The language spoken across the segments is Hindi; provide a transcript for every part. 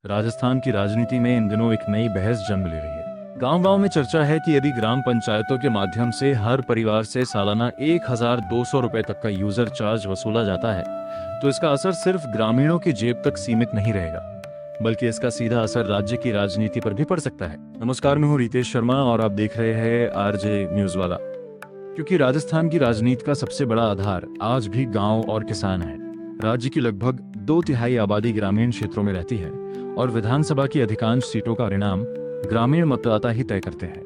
राजस्थान की राजनीति में इन दिनों एक नई बहस जन्म ले रही है। गांव-गांव में चर्चा है कि यदि ग्राम पंचायतों के माध्यम से हर परिवार से सालाना 1,200 रुपए तक का यूजर चार्ज वसूला जाता है, तो इसका असर सिर्फ ग्रामीणों की जेब तक सीमित नहीं रहेगा, बल्कि इसका सीधा असर राज्य की राजनीति पर भी पड़ सकता है। नमस्कार, मैं हूँ रितेश शर्मा और आप देख रहे हैं आरजे न्यूज वाला। क्योंकि राजस्थान की राजनीति का सबसे बड़ा आधार आज भी गांव और किसान है। राज्य की लगभग 2/3 आबादी ग्रामीण क्षेत्रों में रहती है और विधानसभा की अधिकांश सीटों का परिणाम ग्रामीण मतदाता ही तय करते हैं।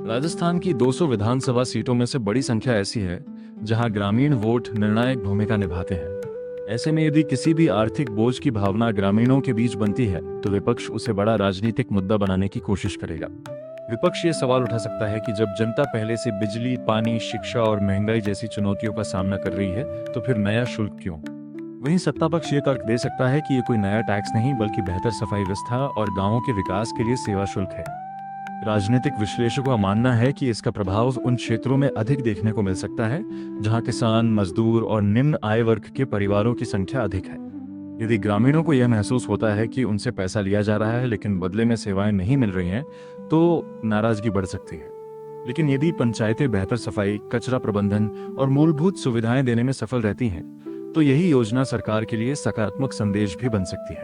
राजस्थान की 200 विधानसभा सीटों में से बड़ी संख्या ऐसी है जहां ग्रामीण वोट निर्णायक भूमिका निभाते हैं। ऐसे में यदि किसी भी आर्थिक बोझ की भावना ग्रामीणों के बीच बनती है तो विपक्ष उसे बड़ा राजनीतिक मुद्दा बनाने की कोशिश करेगा। विपक्ष ये सवाल उठा सकता है कि जब जनता पहले से बिजली, पानी, शिक्षा और महंगाई जैसी चुनौतियों का सामना कर रही है तो फिर नया शुल्क क्यों? वहीं सत्ता पक्ष ये तर्क दे सकता है कि ये कोई नया टैक्स नहीं बल्कि बेहतर सफाई व्यवस्था और गांवों के विकास के लिए सेवा शुल्क है। राजनीतिक विश्लेषकों का मानना है कि इसका प्रभाव उन क्षेत्रों में अधिक देखने को मिल सकता है जहां किसान, मजदूर और निम्न आय वर्ग के परिवारों की संख्या अधिक है। यदि ग्रामीणों को यह महसूस होता है कि उनसे पैसा लिया जा रहा है लेकिन बदले में सेवाएं नहीं मिल रही हैं, तो नाराजगी बढ़ सकती है। लेकिन यदि पंचायतें बेहतर सफाई, कचरा प्रबंधन और मूलभूत सुविधाएं देने में सफल रहती हैं, तो यही योजना सरकार के लिए सकारात्मक संदेश भी बन सकती है।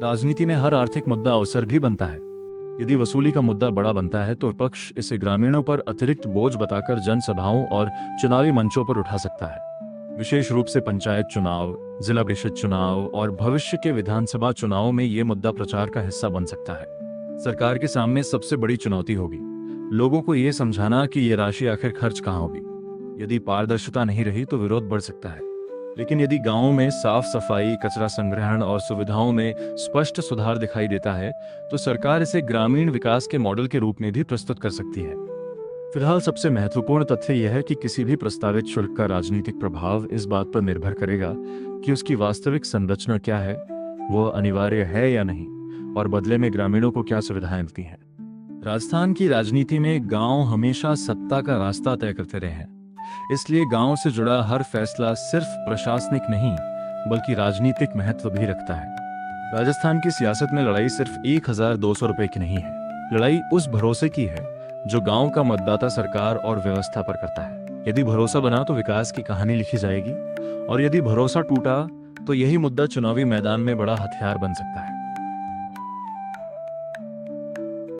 राजनीति में हर आर्थिक मुद्दा अवसर भी बनता है। यदि वसूली का मुद्दा बड़ा बनता है तो विपक्ष इसे ग्रामीणों पर अतिरिक्त बोझ बताकर जनसभाओं और चुनावी मंचों पर उठा सकता है। विशेष रूप से पंचायत चुनाव, जिला परिषद चुनाव और भविष्य के विधानसभा चुनावों में ये मुद्दा प्रचार का हिस्सा बन सकता है। सरकार के सामने सबसे बड़ी चुनौती होगी लोगों को ये समझाना कि ये राशि आखिर खर्च कहाँ होगी। यदि पारदर्शिता नहीं रही तो विरोध बढ़ सकता है, लेकिन यदि गांवों में साफ सफाई, कचरा संग्रहण और सुविधाओं में स्पष्ट सुधार दिखाई देता है तो सरकार इसे ग्रामीण विकास के मॉडल के रूप में भी प्रस्तुत कर सकती है। फिलहाल सबसे महत्वपूर्ण तथ्य यह है कि किसी भी प्रस्तावित शुल्क का राजनीतिक प्रभाव इस बात पर निर्भर करेगा कि उसकी वास्तविक संरचना क्या है, वो अनिवार्य है या नहीं, और बदले में ग्रामीणों को क्या सुविधाएं मिलती हैं। राजस्थान की राजनीति में गांव हमेशा सत्ता का रास्ता तय करते रहे हैं, इसलिए गांव से जुड़ा हर फैसला सिर्फ प्रशासनिक नहीं बल्कि राजनीतिक महत्व भी रखता है। राजस्थान की सियासत में लड़ाई सिर्फ 1,200 रुपए की नहीं है। लड़ाई उस भरोसे की है जो गांव का मतदाता सरकार और व्यवस्था पर करता है। यदि भरोसा बना तो विकास की कहानी लिखी जाएगी, और यदि भरोसा टूटा तो यही मुद्दा चुनावी मैदान में बड़ा हथियार बन सकता है।